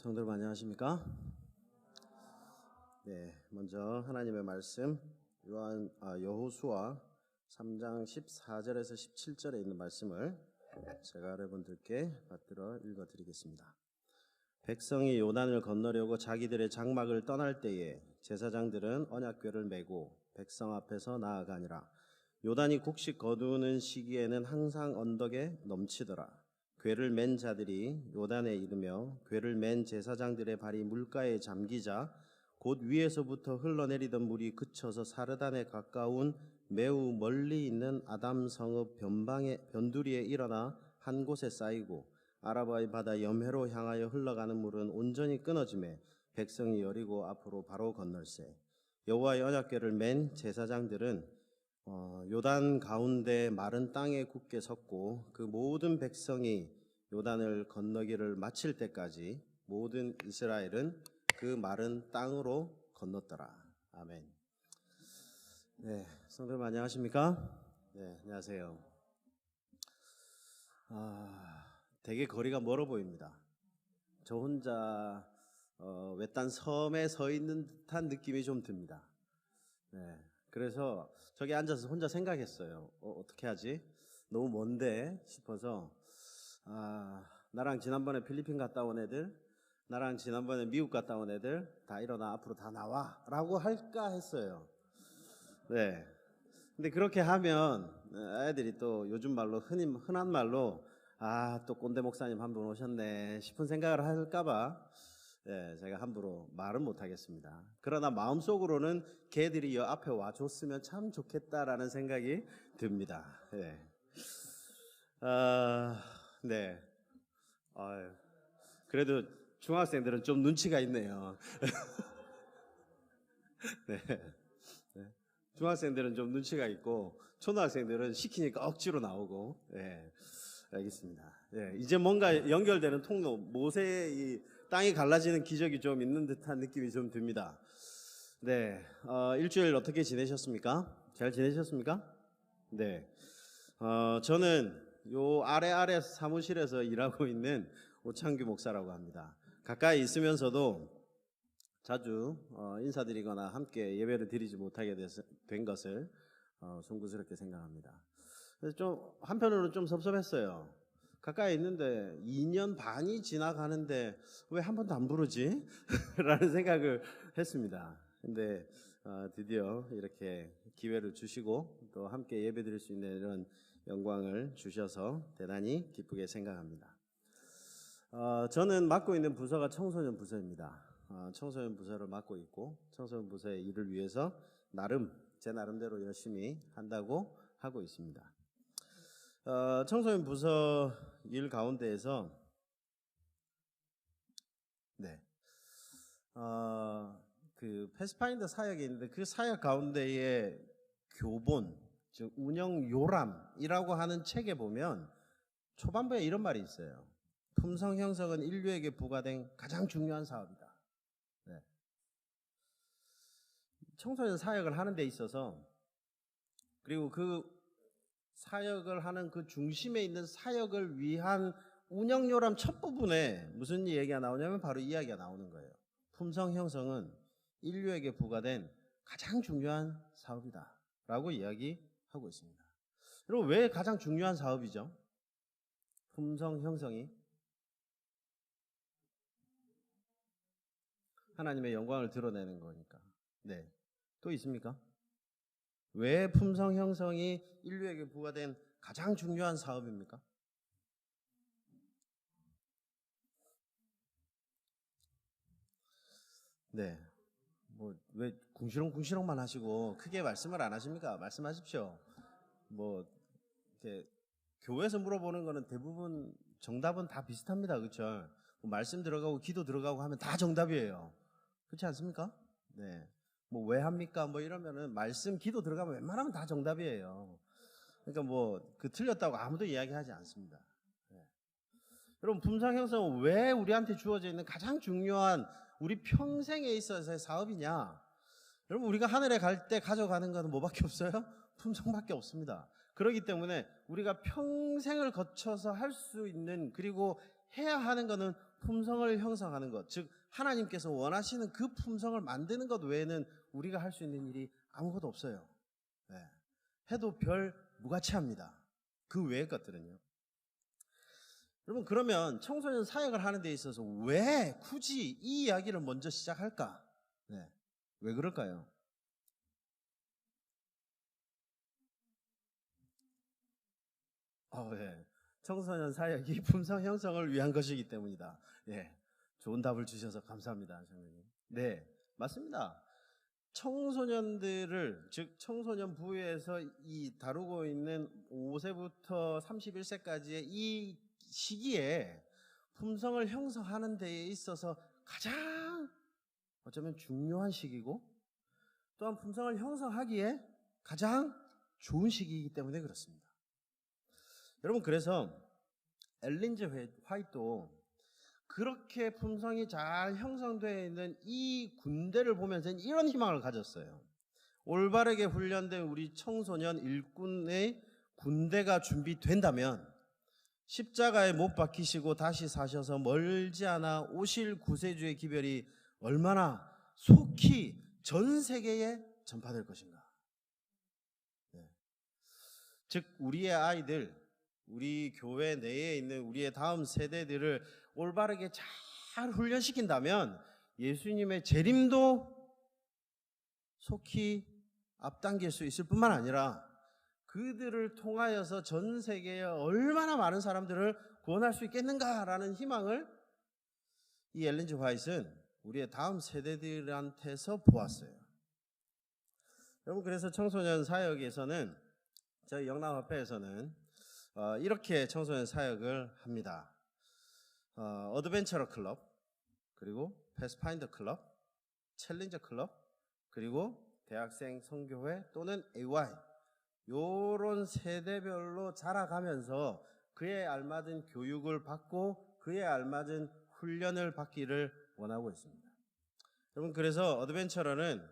성도들 안녕하십니까? 네, 먼저 하나님의 말씀 여호수아 3장 14절에서 17절에 있는 말씀을 제가 여러분들께 받들어 읽어드리겠습니다. 백성이 요단을 건너려고 자기들의 장막을 떠날 때에 제사장들은 언약궤를 메고 백성 앞에서 나아가니라. 요단이 곡식 거두는 시기에는 항상 언덕에 넘치더라. 궤를 맨 자들이 요단에 이르며 궤를 맨 제사장들의 발이 물가에 잠기자 곧 위에서부터 흘러내리던 물이 그쳐서 사르단에 가까운 매우 멀리 있는 아담 성읍 변두리에 일어나 한 곳에 쌓이고 아라바의 바다 염해로 향하여 흘러가는 물은 온전히 끊어지매 백성이 여리고 앞으로 바로 건널세. 여호와의 언약궤를 맨 제사장들은 요단 가운데 마른 땅에 굳게 섰고 그 모든 백성이 요단을 건너기를 마칠 때까지 모든 이스라엘은 그 마른 땅으로 건넜더라. 아멘. 네, 성도님 안녕하십니까? 네, 안녕하세요. 되게 거리가 멀어 보입니다. 저 혼자 외딴 섬에 서 있는 듯한 느낌이 좀 듭니다. 네. 그래서 저기 앉아서 혼자 생각했어요. 어떻게 하지? 너무 먼데 싶어서 나랑 지난번에 필리핀 갔다 온 애들, 나랑 지난번에 미국 갔다 온 애들 다 일어나 앞으로 다 나와 라고 할까 했어요. 네. 근데 그렇게 하면 애들이 또 요즘 말로 흔한 말로 또 꼰대 목사님 한 분 오셨네 싶은 생각을 할까봐 제가 함부로 말은 못하겠습니다. 그러나 마음속으로는 걔들이 여 앞에 와줬으면 참 좋겠다라는 생각이 듭니다. 네. 그래도 중학생들은 좀 눈치가 있네요. 네. 중학생들은 좀 눈치가 있고 초등학생들은 시키니까 억지로 나오고. 네. 알겠습니다. 이제 뭔가 연결되는 통로, 모세의 땅이 갈라지는 기적이 좀 있는 듯한 느낌이 좀 듭니다. 네, 일주일 어떻게 지내셨습니까? 잘 지내셨습니까? 네, 저는 요 아래 사무실에서 일하고 있는 오창규 목사라고 합니다. 가까이 있으면서도 자주 인사드리거나 함께 예배를 드리지 못하게 된 것을 송구스럽게 생각합니다. 그래서 좀 한편으로는 좀 섭섭했어요. 가까이 있는데 2년 반이 지나가는데 왜 한 번도 안 부르지? 라는 생각을 했습니다. 근데 드디어 이렇게 기회를 주시고 또 함께 예배드릴 수 있는 이런 영광을 주셔서 대단히 기쁘게 생각합니다. 저는 맡고 있는 부서가 청소년 부서입니다. 청소년 부서를 맡고 있고 청소년 부서의 일을 위해서 제 나름대로 열심히 한다고 하고 있습니다. 청소년 부서 일 가운데에서 그 패스파인더 사역이 있는데 그 사역 가운데에 교본, 즉 운영 요람이라고 하는 책에 보면 초반부에 이런 말이 있어요. 품성 형성은 인류에게 부과된 가장 중요한 사업이다. 청소년 사역을 하는 데 있어서 그리고 그 사역을 하는 그 중심에 있는 사역을 위한 운영요람 첫 부분에 무슨 얘기가 나오냐면 바로 이 이야기가 나오는 거예요. 품성 형성은 인류에게 부과된 가장 중요한 사업이다 라고 이야기하고 있습니다. 여러분, 왜 가장 중요한 사업이죠? 품성 형성이 하나님의 영광을 드러내는 거니까. 네. 또 있습니까? 왜 품성 형성이 인류에게 부과된 가장 중요한 사업입니까? 네. 왜 궁시렁궁시렁만 하시고 크게 말씀을 안 하십니까? 말씀하십시오. 이렇게 교회에서 물어보는 거는 대부분 정답은 다 비슷합니다. 그렇죠? 말씀 들어가고 기도 들어가고 하면 다 정답이에요. 그렇지 않습니까? 네. 왜 합니까? 이러면은 말씀 기도 들어가면 웬만하면 다 정답이에요. 그러니까 틀렸다고 아무도 이야기하지 않습니다. 여러분, 품성 형성은 왜 우리한테 주어져 있는 가장 중요한 우리 평생에 있어서의 사업이냐? 여러분, 우리가 하늘에 갈 때 가져가는 것은 뭐밖에 없어요? 품성밖에 없습니다. 그렇기 때문에 우리가 평생을 거쳐서 할 수 있는 그리고 해야 하는 것은 품성을 형성하는 것, 즉 하나님께서 원하시는 그 품성을 만드는 것 외에는 우리가 할 수 있는 일이 아무것도 없어요. 네. 해도 별 무가치합니다. 그 외의 것들은요. 여러분, 그러면 청소년 사역을 하는 데 있어서 왜 굳이 이 이야기를 먼저 시작할까? 네. 왜 그럴까요? 예. 청소년 사역이 품성 형성을 위한 것이기 때문이다. 예. 좋은 답을 주셔서 감사합니다, 장로님. 네, 맞습니다. 청소년들을, 즉 청소년 부에서 이 다루고 있는 5세부터 31세까지의 이 시기에 품성을 형성하는 데에 있어서 가장 어쩌면 중요한 시기고, 또한 품성을 형성하기에 가장 좋은 시기이기 때문에 그렇습니다. 여러분, 그래서 엘린 G. 화이트도 그렇게 품성이 잘 형성되어 있는 이 군대를 보면서 이런 희망을 가졌어요. 올바르게 훈련된 우리 청소년 일꾼의 군대가 준비된다면 십자가에 못 박히시고 다시 사셔서 멀지 않아 오실 구세주의 기별이 얼마나 속히 전 세계에 전파될 것인가. 네. 즉 우리의 아이들, 우리 교회 내에 있는 우리의 다음 세대들을 올바르게 잘 훈련시킨다면 예수님의 재림도 속히 앞당길 수 있을 뿐만 아니라 그들을 통하여서 전 세계에 얼마나 많은 사람들을 구원할 수 있겠는가라는 희망을 이 엘린 G. 화이트는 우리의 다음 세대들한테서 보았어요. 여러분, 그래서 청소년 사역에서는, 저희 영남합회에서는 이렇게 청소년 사역을 합니다. 어드벤처러 클럽, 그리고 패스파인더 클럽, 챌린저 클럽, 그리고 대학생 선교회 또는 AY, 요런 세대별로 자라가면서 그에 알맞은 교육을 받고 그에 알맞은 훈련을 받기를 원하고 있습니다. 여러분, 그래서 어드벤처러는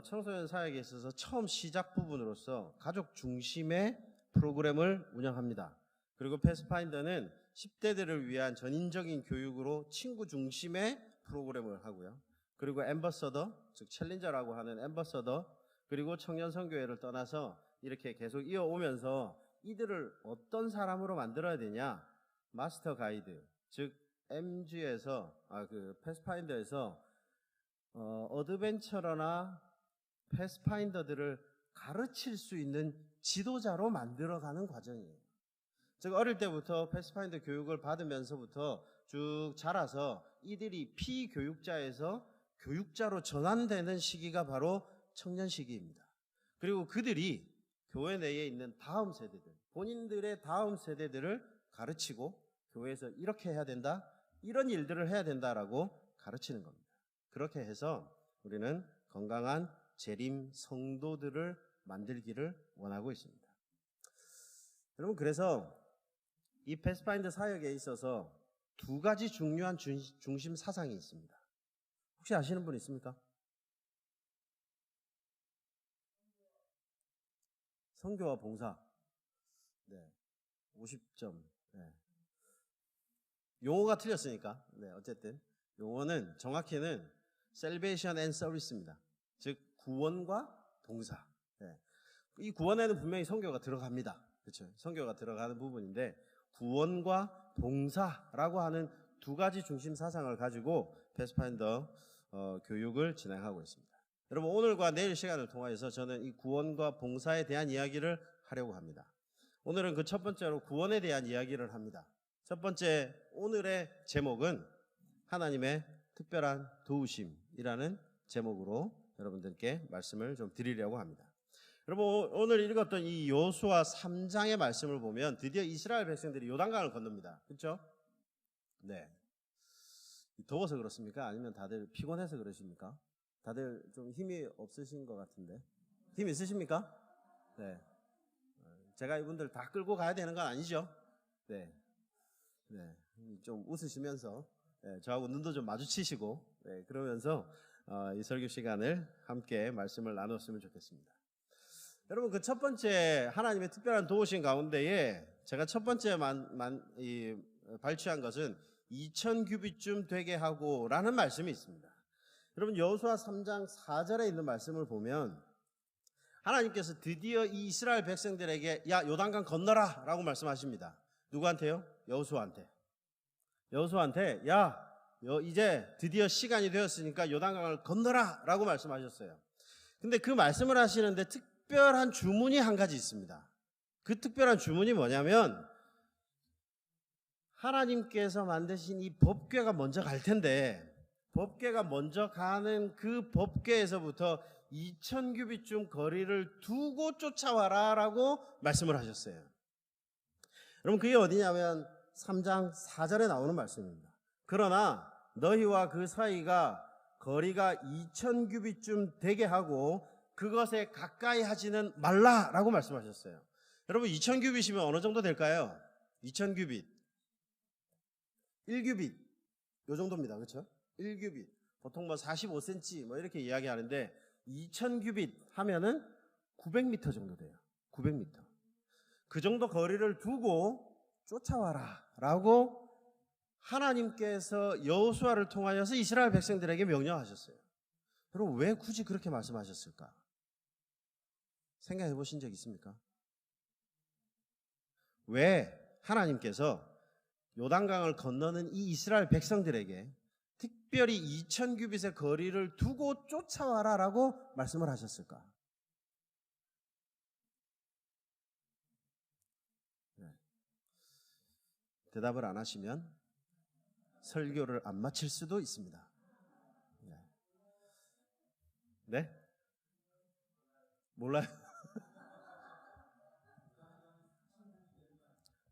청소년 사역에 있어서 처음 시작 부분으로서 가족 중심의 프로그램을 운영합니다. 그리고 패스파인더는 10대들을 위한 전인적인 교육으로 친구 중심의 프로그램을 하고요. 그리고 앰버서더, 즉 챌린저라고 하는 앰버서더, 그리고 청년 선교회를 떠나서 이렇게 계속 이어오면서 이들을 어떤 사람으로 만들어야 되냐, 마스터 가이드, 즉 MG에서 패스파인더에서 어드벤처러나 패스파인더들을 가르칠 수 있는 지도자로 만들어가는 과정이에요. 즉 어릴 때부터 패스파인더 교육을 받으면서부터 쭉 자라서 이들이 피교육자에서 교육자로 전환되는 시기가 바로 청년 시기입니다. 그리고 그들이 교회 내에 있는 다음 세대들, 본인들의 다음 세대들을 가르치고 교회에서 이렇게 해야 된다, 이런 일들을 해야 된다라고 가르치는 겁니다. 그렇게 해서 우리는 건강한 재림 성도들을 만들기를 원하고 있습니다. 여러분, 그래서 이 패스파인더 사역에 있어서 두 가지 중요한 중심 사상이 있습니다. 혹시 아시는 분 있습니까? 선교와 봉사. 네. 50점. 네. 용어가 틀렸으니까. 네, 어쨌든 용어는 정확히는 Salvation and Service입니다. 즉 구원과 봉사. 네. 이 구원에는 분명히 선교가 들어갑니다. 그렇죠? 선교가 들어가는 부분인데 구원과 봉사라고 하는 두 가지 중심 사상을 가지고 패스파인더 교육을 진행하고 있습니다. 여러분, 오늘과 내일 시간을 통하여서 저는 이 구원과 봉사에 대한 이야기를 하려고 합니다. 오늘은 그 첫 번째로 구원에 대한 이야기를 합니다. 첫 번째, 오늘의 제목은 하나님의 특별한 도우심이라는 제목으로 여러분들께 말씀을 좀 드리려고 합니다. 여러분, 오늘 읽었던 이 여호수아 3장의 말씀을 보면 드디어 이스라엘 백성들이 요단강을 건넙니다. 그렇죠? 네. 더워서 그렇습니까? 아니면 다들 피곤해서 그러십니까? 다들 좀 힘이 없으신 것 같은데. 힘 있으십니까? 네. 제가 이분들 다 끌고 가야 되는 건 아니죠? 네. 네. 좀 웃으시면서 저하고 눈도 좀 마주치시고 그러면서 이 설교 시간을 함께 말씀을 나눴으면 좋겠습니다. 여러분, 그 첫 번째 하나님의 특별한 도우심 가운데에 제가 첫 번째 발췌한 것은 2000규빗쯤 되게 하고 라는 말씀이 있습니다. 여러분 여호수아 3장 4절에 있는 말씀을 보면 하나님께서 드디어 이 이스라엘 백성들에게 야 요단강 건너라 라고 말씀하십니다. 누구한테요? 여호수아한테. 여호수아한테 야 이제 드디어 시간이 되었으니까 요단강을 건너라 라고 말씀하셨어요. 근데 그 말씀을 하시는데 특별한 주문이 한 가지 있습니다. 그 특별한 주문이 뭐냐면 하나님께서 만드신 이 법궤가 먼저 갈 텐데 법궤가 먼저 가는 그 법궤에서부터 2000규빗쯤 거리를 두고 쫓아와라 라고 말씀을 하셨어요. 여러분 그게 어디냐면 3장 4절에 나오는 말씀입니다. 그러나 너희와 그 사이가 거리가 2000규빗쯤 되게 하고 그것에 가까이 하지는 말라라고 말씀하셨어요. 여러분 2000규빗이면 어느 정도 될까요? 2000규빗 1규빗 요 정도입니다. 그렇죠? 1규빗 보통 뭐 45cm 뭐 이렇게 이야기하는데 2000규빗 하면은 900m 정도 돼요. 900m. 그 정도 거리를 두고 쫓아와라 라고 하나님께서 여호수아를 통하여서 이스라엘 백성들에게 명령하셨어요. 여러분 왜 굳이 그렇게 말씀하셨을까? 생각해 보신 적 있습니까? 왜 하나님께서 요단강을 건너는 이 이스라엘 백성들에게 특별히 2000규빗의 거리를 두고 쫓아와라 라고 말씀을 하셨을까? 네. 대답을 안 하시면 설교를 안 마칠 수도 있습니다. 네? 네? 몰라요?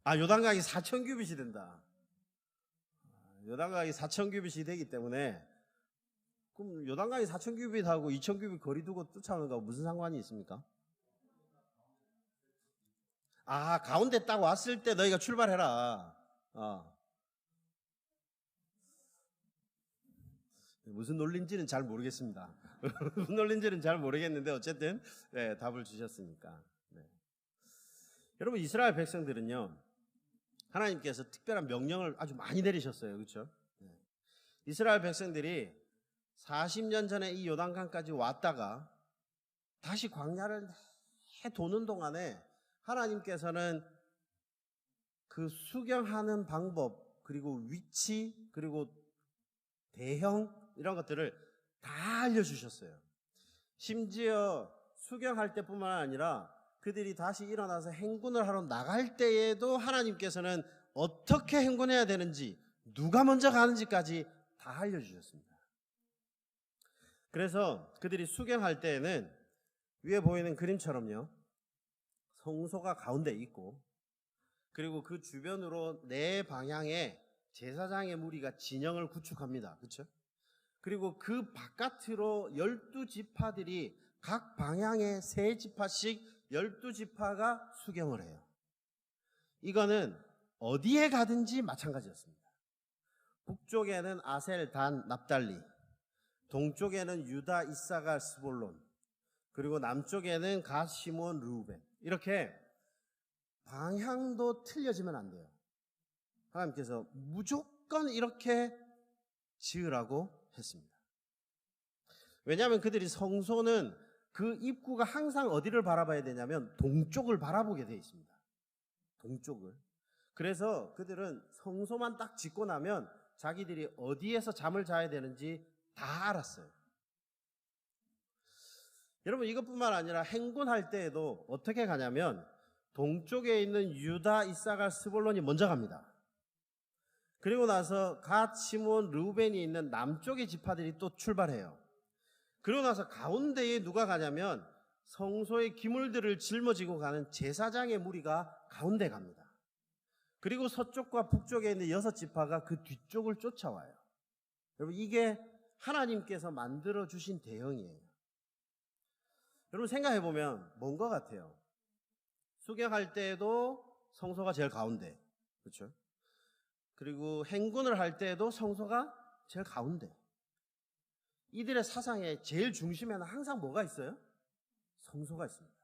아, 요단강이 4000규빗이 된다. 요단강이 4000규빗이 되기 때문에 그럼 요단강이 4000규빗하고 2000규빗 거리 두고 쫓아오는 거 무슨 상관이 있습니까? 아, 가운데 딱 왔을 때 너희가 출발해라. 무슨 논리인지는 잘 모르겠습니다. 무슨 논리인지는 잘 모르겠는데 어쨌든 네, 답을 주셨으니까. 네. 여러분 이스라엘 백성들은요. 하나님께서 특별한 명령을 아주 많이 내리셨어요. 그렇죠? 네. 이스라엘 백성들이 40년 전에 이 요단강까지 왔다가 다시 광야를 도는 동안에 하나님께서는 그 수경하는 방법 그리고 위치 그리고 대형 이런 것들을 다 알려주셨어요. 심지어 수경할 때뿐만 아니라 그들이 다시 일어나서 행군을 하러 나갈 때에도 하나님께서는 어떻게 행군해야 되는지 누가 먼저 가는지까지 다 알려주셨습니다. 그래서 그들이 수경할 때에는 위에 보이는 그림처럼요. 성소가 가운데 있고 그리고 그 주변으로 네 방향에 제사장의 무리가 진영을 구축합니다. 그렇죠? 그리고 그 바깥으로 12지파들이 각 방향에 3지파씩 12지파가 수경을 해요. 이거는 어디에 가든지 마찬가지였습니다. 북쪽에는 아셀, 단, 납달리, 동쪽에는 유다, 이사갈, 스볼론, 그리고 남쪽에는 갓, 시몬, 르우벤. 이렇게 방향도 틀려지면 안 돼요. 하나님께서 무조건 이렇게 지으라고 했습니다. 왜냐하면 그들이 성소는 그 입구가 항상 어디를 바라봐야 되냐면 동쪽을 바라보게 되어 있습니다. 동쪽을. 그래서 그들은 성소만 딱 짓고 나면 자기들이 어디에서 잠을 자야 되는지 다 알았어요. 여러분 이것뿐만 아니라 행군할 때에도 어떻게 가냐면 동쪽에 있는 유다, 이사갈, 스볼론이 먼저 갑니다. 그리고 나서 갓, 시몬, 르우벤이 있는 남쪽의 지파들이 또 출발해요. 그러고 나서 가운데에 누가 가냐면 성소의 기물들을 짊어지고 가는 제사장의 무리가 가운데 갑니다. 그리고 서쪽과 북쪽에 있는 6지파가 그 뒤쪽을 쫓아와요. 여러분 이게 하나님께서 만들어 주신 대형이에요. 여러분 생각해보면 뭔 것 같아요? 수경할 때에도 성소가 제일 가운데, 그렇죠? 그리고 행군을 할 때에도 성소가 제일 가운데. 이들의 사상의 제일 중심에는 항상 뭐가 있어요? 성소가 있습니다.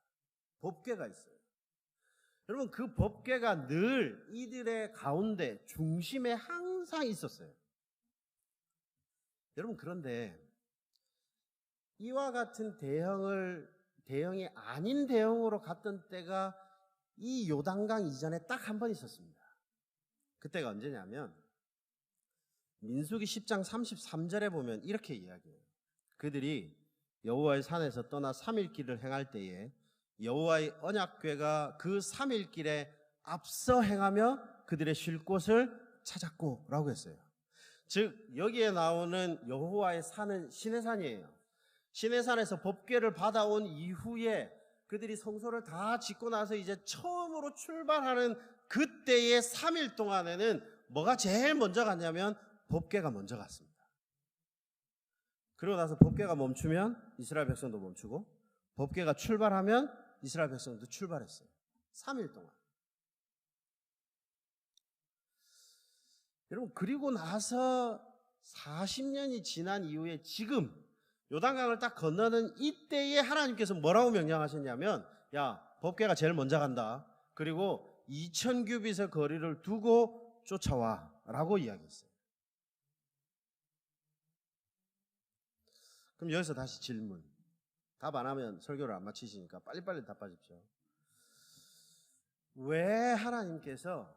법궤가 있어요. 여러분 그 법궤가 늘 이들의 가운데 중심에 항상 있었어요. 여러분 그런데 이와 같은 대형이 아닌 대형으로 갔던 때가 이 요단강 이전에 딱 한 번 있었습니다. 그때가 언제냐면 민수기 10장 33절에 보면 이렇게 이야기해요. 그들이 여호와의 산에서 떠나 3일 길을 행할 때에 여호와의 언약궤가 그 3일 길에 앞서 행하며 그들의 쉴 곳을 찾았고 라고 했어요. 즉 여기에 나오는 여호와의 산은 시내산이에요. 시내산에서 법궤를 받아온 이후에 그들이 성소를 다 짓고 나서 이제 처음으로 출발하는 그때의 3일 동안에는 뭐가 제일 먼저 갔냐면 법궤가 먼저 갔습니다. 그러고 나서 법궤가 멈추면 이스라엘 백성도 멈추고 법궤가 출발하면 이스라엘 백성도 출발했어요. 3일 동안. 여러분 그리고 나서 40년이 지난 이후에 지금 요단강을 딱 건너는 이때에 하나님께서 뭐라고 명령하셨냐면 야 법궤가 제일 먼저 간다. 그리고 2000규빗의 거리를 두고 쫓아와 라고 이야기했어요. 그럼 여기서 다시 질문. 답 안 하면 설교를 안 마치시니까 빨리빨리 답하십시오. 왜 하나님께서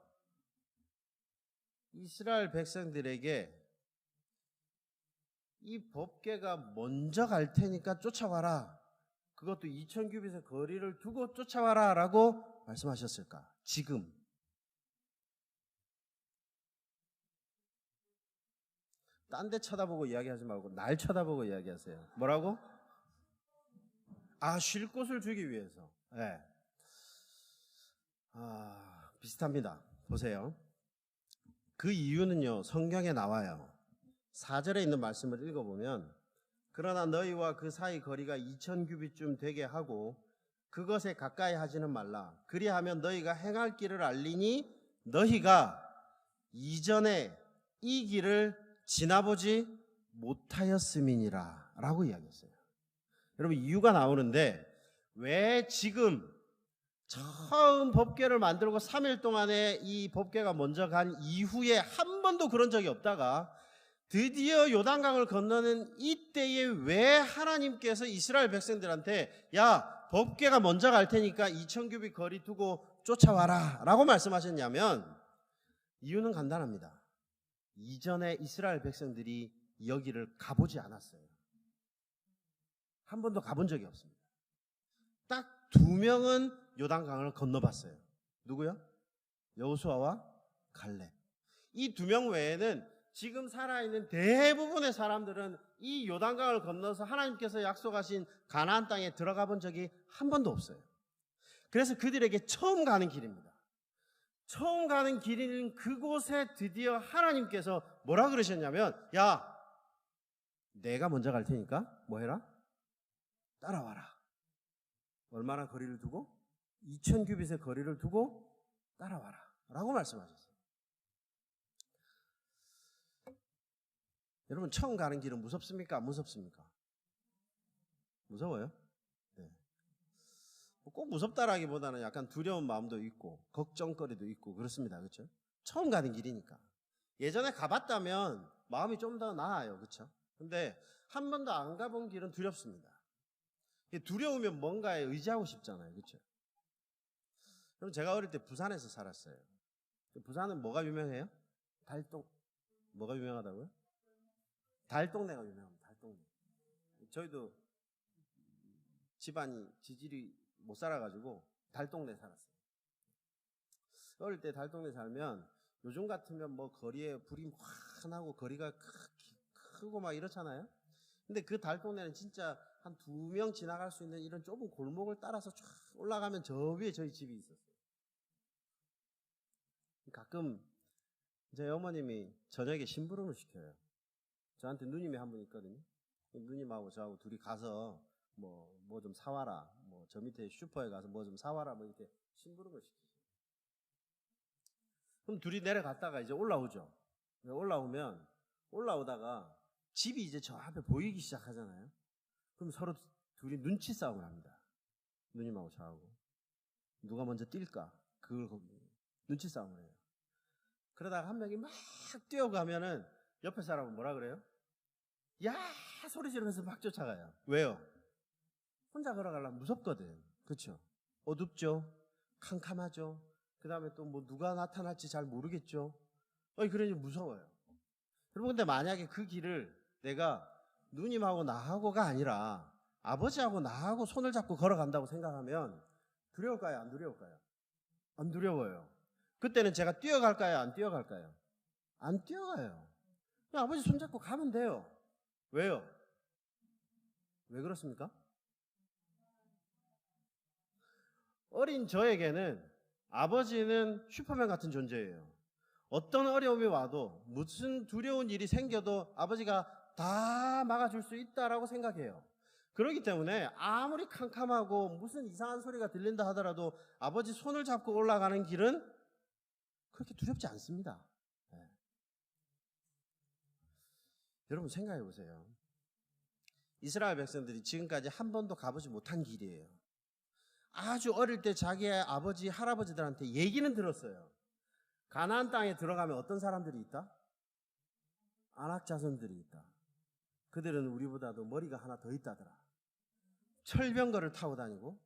이스라엘 백성들에게 이 법궤가 먼저 갈 테니까 쫓아와라. 그것도 2000규빗의 거리를 두고 쫓아와라 라고 말씀하셨을까? 지금. 딴 데 쳐다보고 이야기하지 말고 날 쳐다보고 이야기하세요. 뭐라고? 쉴 곳을 주기 위해서. 네. 비슷합니다. 보세요. 그 이유는요, 성경에 나와요. 4절에 있는 말씀을 읽어보면 그러나 너희와 그 사이 거리가 2000규빗쯤 되게 하고 그것에 가까이 하지는 말라. 그리하면 너희가 행할 길을 알리니 너희가 이전에 이 길을 지나보지 못하였음이니라 라고 이야기했어요. 여러분 이유가 나오는데 왜 지금 처음 법궤를 만들고 3일 동안에 이 법궤가 먼저 간 이후에 한 번도 그런 적이 없다가 드디어 요단강을 건너는 이때에 왜 하나님께서 이스라엘 백성들한테 야 법궤가 먼저 갈 테니까 2000규빗 거리 두고 쫓아와라 라고 말씀하셨냐면 이유는 간단합니다. 이전에 이스라엘 백성들이 여기를 가보지 않았어요. 한 번도 가본 적이 없습니다. 딱 2명은 요단강을 건너봤어요. 누구요? 여호수아와 갈렙. 이 2명 외에는 지금 살아있는 대부분의 사람들은 이 요단강을 건너서 하나님께서 약속하신 가나안 땅에 들어가 본 적이 한 번도 없어요. 그래서 그들에게 처음 가는 길입니다. 처음 가는 길인 그곳에 드디어 하나님께서 뭐라 그러셨냐면 야 내가 먼저 갈 테니까 뭐 해라? 따라와라. 얼마나 거리를 두고? 2000규빗의 거리를 두고 따라와라 라고 말씀하셨어요. 여러분 처음 가는 길은 무섭습니까? 안 무섭습니까? 무서워요? 네. 꼭 무섭다라기보다는 약간 두려운 마음도 있고 걱정거리도 있고 그렇습니다. 그렇죠? 처음 가는 길이니까. 예전에 가봤다면 마음이 좀 더 나아요. 그렇죠? 근데 한 번도 안 가본 길은 두렵습니다. 두려우면 뭔가에 의지하고 싶잖아요. 그렇죠? 그럼 제가 어릴 때 부산에서 살았어요. 부산은 뭐가 유명해요? 달동. 뭐가 유명하다고요? 달동네가 유명합니다. 달동네. 저희도 집안이 지질이 못 살아가지고 달동네 살았어요. 어릴 때 달동네 살면 요즘 같으면 뭐 거리에 불이 환하고 거리가 크고 막 이렇잖아요. 근데 그 달동네는 진짜 한 2명 지나갈 수 있는 이런 좁은 골목을 따라서 쫙 올라가면 저 위에 저희 집이 있었어요. 가끔 제 어머님이 저녁에 심부름을 시켜요. 저한테 누님이 한 분 있거든요. 누님하고 저하고 둘이 가서 뭐 좀 사와라. 뭐 저 밑에 슈퍼에 가서 뭐 좀 사와라. 뭐 이렇게 심부름을 시키죠. 그럼 둘이 내려갔다가 이제 올라오죠. 올라오다가 집이 이제 저 앞에 보이기 시작하잖아요. 그럼 서로 둘이 눈치 싸움을 합니다. 누님하고 저하고. 누가 먼저 뛸까? 그걸 눈치 싸움을 해요. 그러다가 한 명이 막 뛰어가면은 옆에 사람은 뭐라 그래요? 야 소리 지르면서 막 쫓아가요. 왜요? 혼자 걸어가려면 무섭거든. 그렇죠? 어둡죠? 캄캄하죠? 그 다음에 또 뭐 누가 나타날지 잘 모르겠죠? 그러니 무서워요. 여러분 근데 만약에 그 길을 내가 누님하고 나하고가 아니라 아버지하고 나하고 손을 잡고 걸어간다고 생각하면 두려울까요? 안 두려울까요? 안 두려워요. 그때는 제가 뛰어갈까요? 안 뛰어갈까요? 안 뛰어가요. 그냥 아버지 손잡고 가면 돼요. 왜요? 왜 그렇습니까? 어린 저에게는 아버지는 슈퍼맨 같은 존재예요. 어떤 어려움이 와도 무슨 두려운 일이 생겨도 아버지가 다 막아줄 수 있다라고 생각해요. 그렇기 때문에 아무리 캄캄하고 무슨 이상한 소리가 들린다 하더라도 아버지 손을 잡고 올라가는 길은 그렇게 두렵지 않습니다. 네. 여러분 생각해 보세요. 이스라엘 백성들이 지금까지 한 번도 가보지 못한 길이에요. 아주 어릴 때 자기의 아버지, 할아버지들한테 얘기는 들었어요. 가나안 땅에 들어가면 어떤 사람들이 있다? 아낙 자손들이 있다. 그들은 우리보다도 머리가 하나 더 있다더라. 철병거를 타고 다니고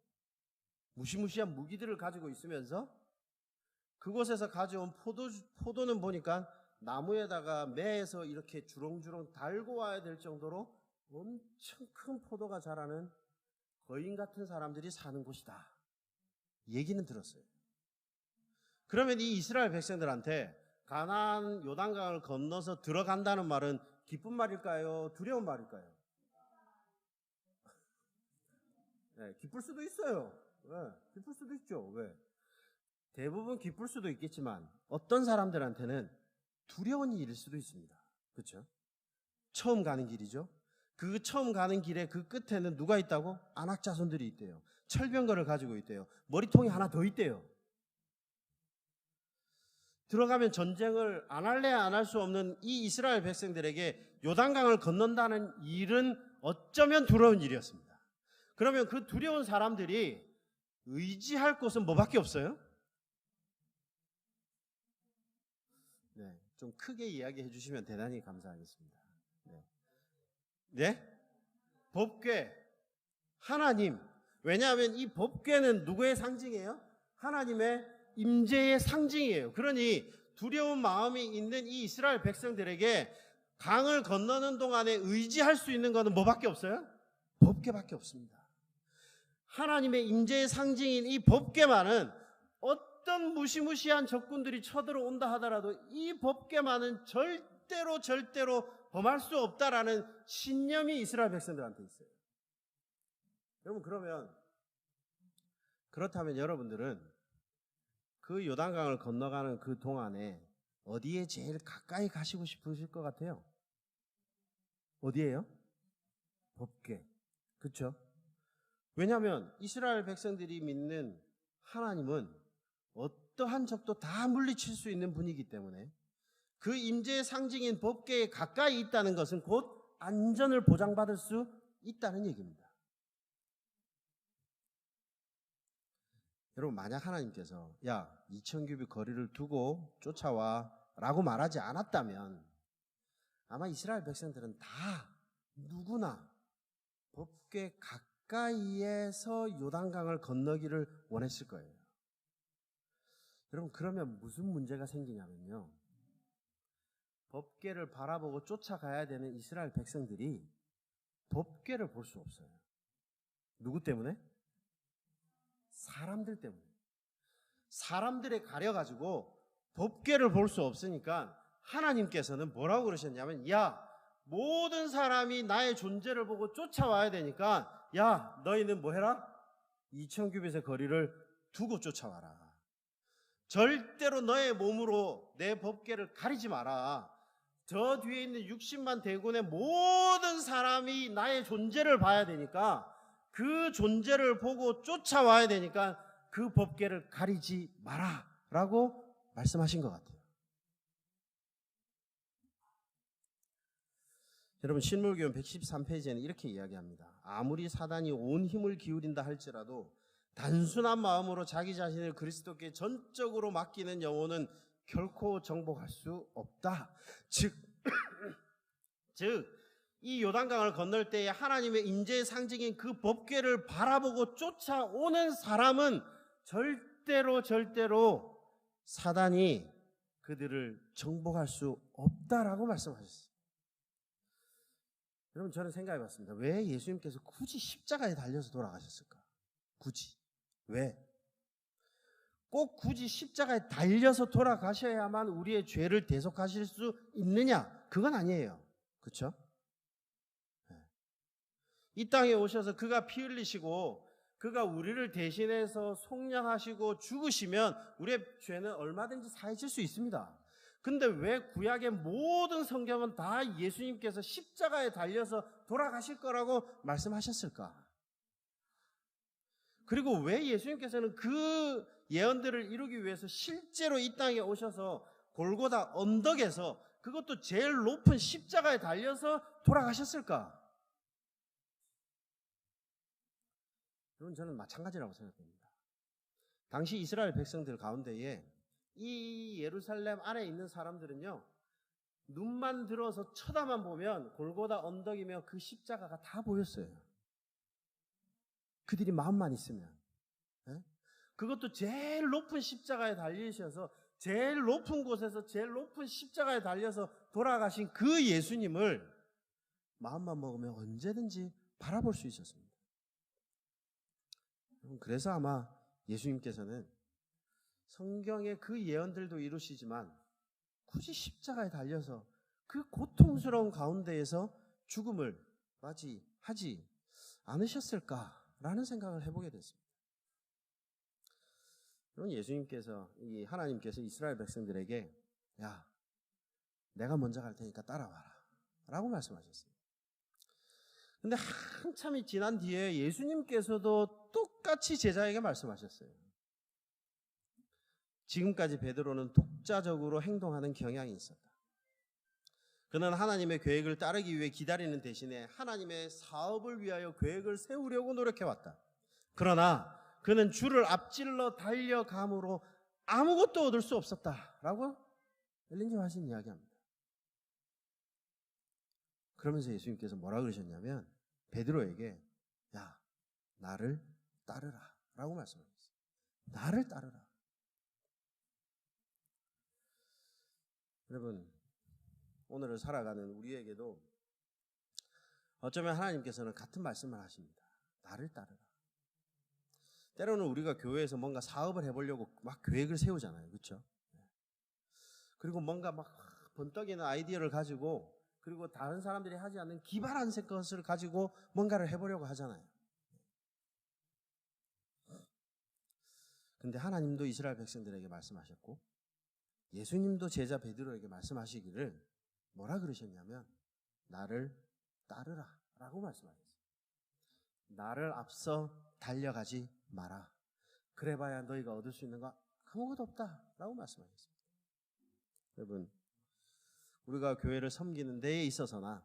무시무시한 무기들을 가지고 있으면서 그곳에서 가져온 포도는 보니까 나무에다가 매에서 이렇게 주렁주렁 달고 와야 될 정도로 엄청 큰 포도가 자라는 거인 같은 사람들이 사는 곳이다. 얘기는 들었어요. 그러면 이 이스라엘 백성들한테 가나안 요단강을 건너서 들어간다는 말은 기쁜 말일까요? 두려운 말일까요? 네, 기쁠 수도 있어요. 네, 기쁠 수도 있죠. 왜? 대부분 기쁠 수도 있겠지만 어떤 사람들한테는 두려운 일일 수도 있습니다. 그렇죠? 처음 가는 길이죠. 그 처음 가는 길에 그 끝에는 누가 있다고? 아낙 자손들이 있대요. 철병거를 가지고 있대요. 머리통이 하나 더 있대요. 들어가면 전쟁을 안 할래 안 할 수 없는 이 이스라엘 백성들에게 요단강을 건넌다는 일은 어쩌면 두려운 일이었습니다. 그러면 그 두려운 사람들이 의지할 곳은 뭐밖에 없어요? 네, 좀 크게 이야기해 주시면 대단히 감사하겠습니다. 네, 네? 법궤, 하나님. 왜냐하면 이 법궤는 누구의 상징이에요? 하나님의 임재의 상징이에요. 그러니 두려운 마음이 있는 이 이스라엘 백성들에게 강을 건너는 동안에 의지할 수 있는 것은 뭐밖에 없어요? 법궤밖에 없습니다. 하나님의 임재의 상징인 이 법궤만은 어떤 무시무시한 적군들이 쳐들어온다 하더라도 이 법궤만은 절대로 범할 수 없다라는 신념이 이스라엘 백성들한테 있어요. 여러분 그렇다면 여러분들은 그 요단강을 건너가는 그 동안에 어디에 제일 가까이 가시고 싶으실 것 같아요? 어디예요? 법궤. 그렇죠? 왜냐하면 이스라엘 백성들이 믿는 하나님은 어떠한 적도 다 물리칠 수 있는 분이기 때문에 그 임재의 상징인 법궤에 가까이 있다는 것은 곧 안전을 보장받을 수 있다는 얘기입니다. 여러분 만약 하나님께서 야 2000규빗 거리를 두고 쫓아와 라고 말하지 않았다면 아마 이스라엘 백성들은 다 누구나 법궤 가까이에서 요단강을 건너기를 원했을 거예요. 여러분 그러면 무슨 문제가 생기냐면요. 법궤를 바라보고 쫓아가야 되는 이스라엘 백성들이 법궤를 볼 수 없어요. 누구 때문에? 사람들 때문에. 사람들에 가려가지고 법궤를 볼 수 없으니까 하나님께서는 뭐라고 그러셨냐면 야 모든 사람이 나의 존재를 보고 쫓아와야 되니까 야 너희는 뭐 해라? 2000규빗의 거리를 두고 쫓아와라. 절대로 너의 몸으로 내 법궤를 가리지 마라. 저 뒤에 있는 60만 대군의 모든 사람이 나의 존재를 봐야 되니까 그 존재를 보고 쫓아와야 되니까 그 법궤를 가리지 마라 라고 말씀하신 것 같아요. 여러분 신물교훈 113페이지에는 이렇게 이야기합니다. 아무리 사단이 온 힘을 기울인다 할지라도 단순한 마음으로 자기 자신을 그리스도께 전적으로 맡기는 영혼은 결코 정복할 수 없다. 즉 이 요단강을 건널 때에 하나님의 임재의 상징인 그 법궤를 바라보고 쫓아오는 사람은 절대로 사단이 그들을 정복할 수 없다라고 말씀하셨어요. 여러분, 저는 생각해 봤습니다. 왜 예수님께서 굳이 십자가에 달려서 돌아가셨을까? 굳이. 왜? 꼭 굳이 십자가에 달려서 돌아가셔야만 우리의 죄를 대속하실 수 있느냐? 그건 아니에요. 그렇죠? 이 땅에 오셔서 그가 피 흘리시고 그가 우리를 대신해서 속량하시고 죽으시면 우리의 죄는 얼마든지 사해질 수 있습니다. 근데 왜 구약의 모든 성경은 다 예수님께서 십자가에 달려서 돌아가실 거라고 말씀하셨을까? 그리고 왜 예수님께서는 그 예언들을 이루기 위해서 실제로 이 땅에 오셔서 골고다 언덕에서 그것도 제일 높은 십자가에 달려서 돌아가셨을까? 여러분, 저는 마찬가지라고 생각합니다. 당시 이스라엘 백성들 가운데에 이 예루살렘 안에 있는 사람들은요, 눈만 들어서 쳐다만 보면 골고다 언덕이며 그 십자가가 다 보였어요. 그들이 마음만 있으면. 그것도 제일 높은 십자가에 달리셔서 제일 높은 곳에서 제일 높은 십자가에 달려서 돌아가신 그 예수님을 마음만 먹으면 언제든지 바라볼 수 있었습니다. 그래서 아마 예수님께서는 성경의 그 예언들도 이루시지만 굳이 십자가에 달려서 그 고통스러운 가운데에서 죽음을 맞이하지 않으셨을까라는 생각을 해보게 됐습니다. 예수님께서, 하나님께서 이스라엘 백성들에게 야, 내가 먼저 갈 테니까 따라와라 라고 말씀하셨어요. 근데 한참이 지난 뒤에 예수님께서도 똑같이 제자에게 말씀하셨어요. 지금까지 베드로는 독자적으로 행동하는 경향이 있었다. 그는 하나님의 계획을 따르기 위해 기다리는 대신에 하나님의 사업을 위하여 계획을 세우려고 노력해왔다. 그러나 그는 주를 앞질러 달려감으로 아무것도 얻을 수 없었다라고 엘린 지 화신 이야기합니다. 그러면서 예수님께서 뭐라 그러셨냐면 베드로에게 야, 나를 따르라 라고 말씀하셨어요. 나를 따르라. 여러분, 오늘을 살아가는 우리에게도 어쩌면 하나님께서는 같은 말씀을 하십니다. 나를 따르라. 때로는 우리가 교회에서 뭔가 사업을 해보려고 막 계획을 세우잖아요. 그렇죠? 그리고 뭔가 막 번떡이는 아이디어를 가지고 그리고 다른 사람들이 하지 않는 기발한 것을 가지고 뭔가를 해보려고 하잖아요. 근데 하나님도 이스라엘 백성들에게 말씀하셨고 예수님도 제자 베드로에게 말씀하시기를 뭐라 그러셨냐면 나를 따르라 라고 말씀하셨어요. 나를 앞서 달려가지 마라. 그래봐야 너희가 얻을 수 있는 거 아무것도 없다 라고 말씀하셨습니다. 여러분, 우리가 교회를 섬기는 데에 있어서나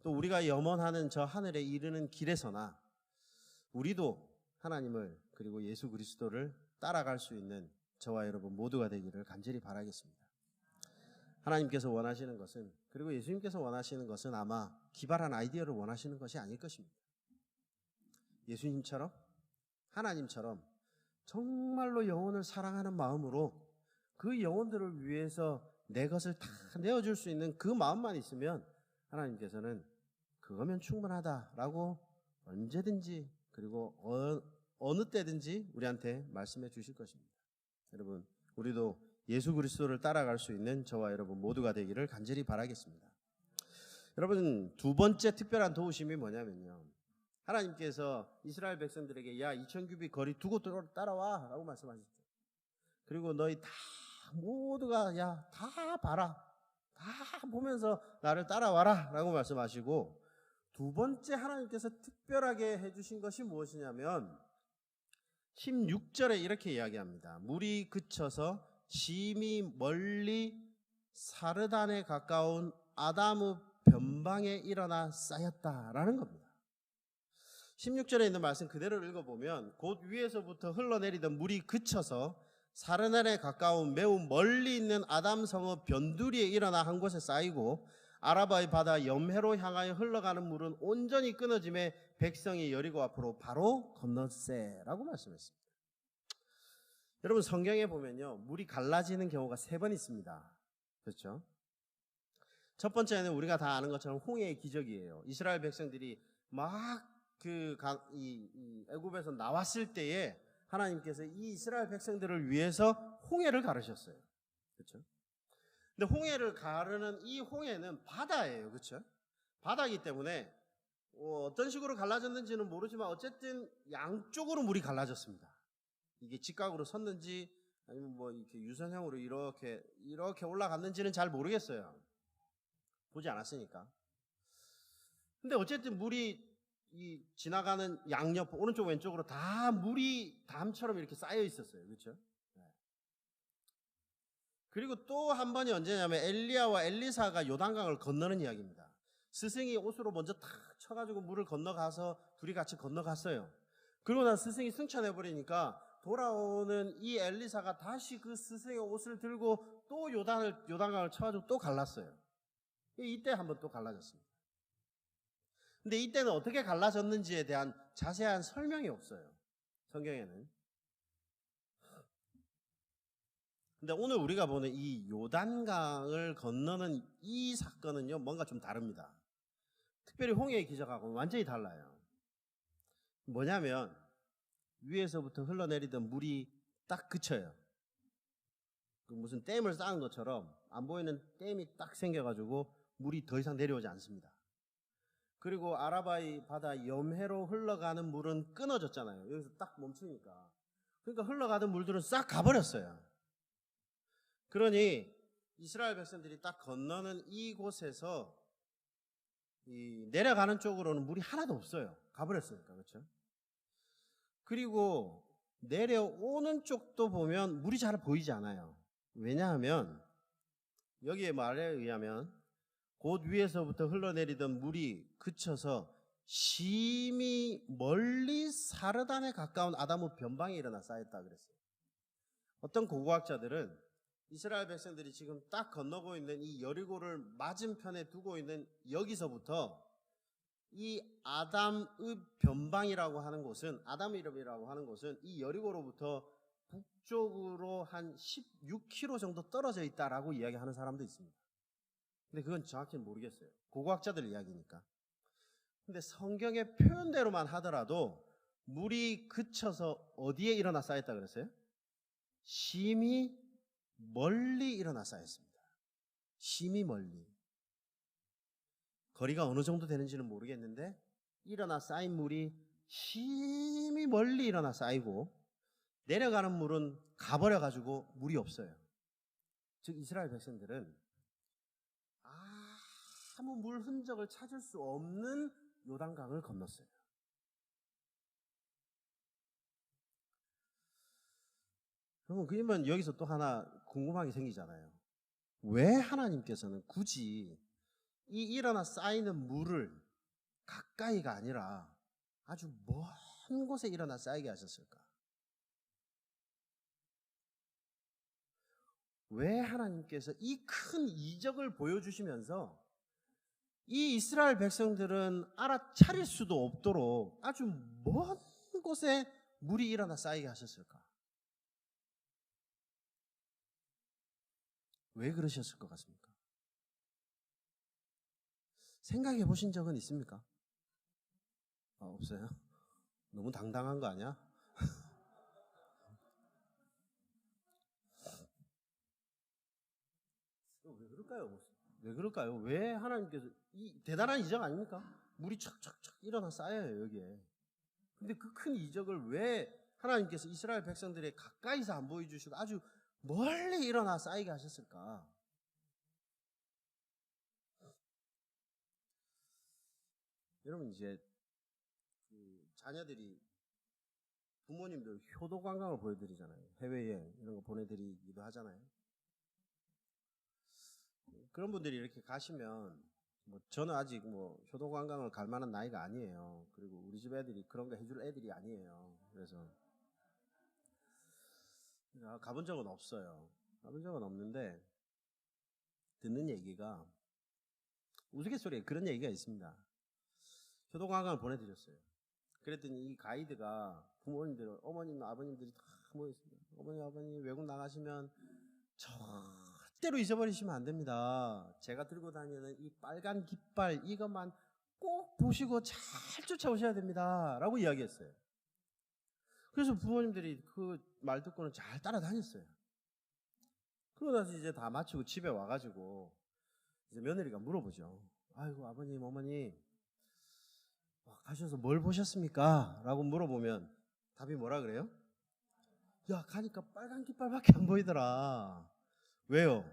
또 우리가 염원하는 저 하늘에 이르는 길에서나 우리도 하나님을 그리고 예수 그리스도를 따라갈 수 있는 저와 여러분 모두가 되기를 간절히 바라겠습니다. 하나님께서 원하시는 것은 그리고 예수님께서 원하시는 것은 아마 기발한 아이디어를 원하시는 것이 아닐 것입니다. 예수님처럼 하나님처럼 정말로 영혼을 사랑하는 마음으로 그 영혼들을 위해서 내 것을 다 내어줄 수 있는 그 마음만 있으면 하나님께서는 그거면 충분하다라고 언제든지 그리고 어느 때든지 우리한테 말씀해 주실 것입니다. 여러분, 우리도 예수 그리스도를 따라갈 수 있는 저와 여러분 모두가 되기를 간절히 바라겠습니다. 여러분, 두 번째 특별한 도우심이 뭐냐면요, 하나님께서 이스라엘 백성들에게 야 2000규빗 거리 두고 따라와 라고 말씀하셨죠. 그리고 너희 다 모두가 야 다 봐라, 다 보면서 나를 따라와라 라고 말씀하시고 두 번째 하나님께서 특별하게 해주신 것이 무엇이냐면 16절에 이렇게 이야기합니다. 물이 그쳐서 심히 멀리 사르단에 가까운 아다무 변방에 일어나 쌓였다라는 겁니다. 16절에 있는 말씀 그대로 읽어보면 곧 위에서부터 흘러내리던 물이 그쳐서 사르단에 가까운 매우 멀리 있는 아담 성읍 변두리에 일어나 한 곳에 쌓이고 아라바의 바다 염해로 향하여 흘러가는 물은 온전히 끊어짐에 백성이 여리고 앞으로 바로 건넜세라고 말씀했습니다. 여러분 성경에 보면요 물이 갈라지는 경우가 3번 있습니다. 그렇죠? 첫 번째는 우리가 다 아는 것처럼 홍해의 기적이에요. 이스라엘 백성들이 막 애굽에서 나왔을 때에 하나님께서 이 이스라엘 백성들을 위해서 홍해를 가르셨어요. 그렇죠? 근데 홍해를 가르는 이 홍해는 바다예요. 그렇죠? 바다이기 때문에 어떤 식으로 갈라졌는지는 모르지만 어쨌든 양쪽으로 물이 갈라졌습니다. 이게 직각으로 섰는지 아니면 뭐 이렇게 유선형으로 이렇게 올라갔는지는 잘 모르겠어요. 보지 않았으니까. 근데 어쨌든 물이 이 지나가는 양옆 오른쪽 왼쪽으로 다 물이 담처럼 이렇게 쌓여 있었어요. 그렇죠? 네. 그리고 또 한 번이 언제냐면 엘리야와 엘리사가 요단강을 건너는 이야기입니다. 스승이 옷으로 먼저 탁 쳐가지고 물을 건너가서 둘이 같이 건너갔어요. 그러고 나서 스승이 승천해버리니까 돌아오는 이 엘리사가 다시 그 스승의 옷을 들고 또 요단강을 쳐가지고 또 갈랐어요. 이때 한번 또 갈라졌습니다. 근데 이때는 어떻게 갈라졌는지에 대한 자세한 설명이 없어요. 성경에는. 근데 오늘 우리가 보는 이 요단강을 건너는 이 사건은요, 뭔가 좀 다릅니다. 특별히 홍해의 기적하고는 완전히 달라요. 뭐냐면, 위에서부터 흘러내리던 물이 딱 그쳐요. 그 무슨 댐을 쌓은 것처럼 안 보이는 댐이 딱 생겨가지고 물이 더 이상 내려오지 않습니다. 그리고 아라바이 바다 염해로 흘러가는 물은 끊어졌잖아요. 여기서 딱 멈추니까. 그러니까 흘러가던 물들은 싹 가버렸어요. 그러니 이스라엘 백성들이 딱 건너는 이곳에서 내려가는 쪽으로는 물이 하나도 없어요. 가버렸으니까. 그렇죠? 그리고 내려오는 쪽도 보면 물이 잘 보이지 않아요. 왜냐하면 여기에 말에 의하면 곧 위에서부터 흘러내리던 물이 그쳐서 심히 멀리 사르단에 가까운 아담의 변방에 일어나 쌓였다 그랬어요. 어떤 고고학자들은 이스라엘 백성들이 지금 딱 건너고 있는 이 여리고를 맞은편에 두고 있는 여기서부터 이 아담의 변방이라고 하는 곳은, 아담의 이름이라고 하는 곳은 이 여리고로부터 북쪽으로 한 16km 정도 떨어져 있다라고 이야기하는 사람도 있습니다. 근데 그건 정확히는 모르겠어요. 고고학자들 이야기니까. 근데 성경의 표현대로만 하더라도 물이 그쳐서 어디에 일어나 쌓였다 그랬어요? 심히 멀리 일어나 쌓였습니다. 심히 멀리. 거리가 어느 정도 되는지는 모르겠는데 일어나 쌓인 물이 심히 멀리 일어나 쌓이고 내려가는 물은 가버려가지고 물이 없어요. 즉 이스라엘 백성들은 아무 물 흔적을 찾을 수 없는 요단강을 건넜어요. 그러면 여기서 또 하나 궁금한 게 생기잖아요. 왜 하나님께서는 굳이 이 일어나 쌓이는 물을 가까이가 아니라 아주 먼 곳에 일어나 쌓이게 하셨을까? 왜 하나님께서 이 큰 이적을 보여주시면서 이 이스라엘 백성들은 알아차릴 수도 없도록 아주 먼 곳에 물이 일어나 쌓이게 하셨을까? 왜 그러셨을 것 같습니까? 생각해 보신 적은 있습니까? 없어요? 너무 당당한 거 아니야? 왜 그럴까요? 왜 그럴까요? 왜 하나님께서 이 대단한 이적 아닙니까? 물이 촥촥촥 일어나 쌓여요 여기에. 근데 그 큰 이적을 왜 하나님께서 이스라엘 백성들의 가까이서 안 보여주시고 아주 멀리 일어나 쌓이게 하셨을까? 여러분 이제 자녀들이 부모님들 효도 관광을 보여드리잖아요. 해외여행 이런 거 보내드리기도 하잖아요. 그런 분들이 이렇게 가시면 뭐 저는 아직 뭐 효도 관광을 갈 만한 나이가 아니에요. 그리고 우리 집 애들이 그런 거 해줄 애들이 아니에요. 그래서 가본 적은 없어요. 가본 적은 없는데 듣는 얘기가 우스갯소리에 그런 얘기가 있습니다. 효도 관광을 보내드렸어요. 그랬더니 이 가이드가 부모님들, 어머님, 아버님들이 다 모였습니다. 어머니, 아버님 외국 나가시면 절대로 잊어버리시면 안 됩니다. 제가 들고 다니는 이 빨간 깃발 이것만 꼭 보시고 잘 쫓아오셔야 됩니다. 라고 이야기했어요. 그래서 부모님들이 그 말 듣고는 잘 따라다녔어요. 그러고 나서 이제 다 마치고 집에 와가지고 이제 며느리가 물어보죠. 아이고 아버님 어머니 가셔서 뭘 보셨습니까? 라고 물어보면 답이 뭐라 그래요? 야 가니까 빨간 깃발밖에 안 보이더라. 왜요?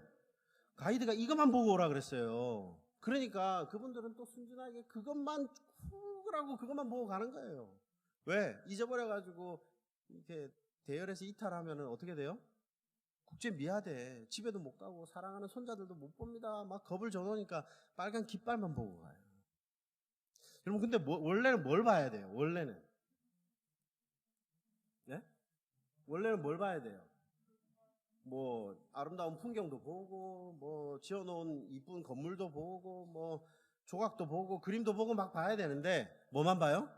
가이드가 이것만 보고 오라 그랬어요. 그러니까 그분들은 또 순진하게 그것만 쿨하고 그것만 보고 가는 거예요. 왜? 잊어버려가지고 이렇게 대열에서 이탈하면 어떻게 돼요? 국제 미아돼. 집에도 못 가고 사랑하는 손자들도 못 봅니다. 막 겁을 줘놓으니까 빨간 깃발만 보고 가요. 여러분 근데 원래는 뭘 봐야 돼요? 원래는 네? 원래는 뭘 봐야 돼요? 뭐 아름다운 풍경도 보고 뭐 지어놓은 이쁜 건물도 보고 뭐 조각도 보고 그림도 보고 막 봐야 되는데 뭐만 봐요?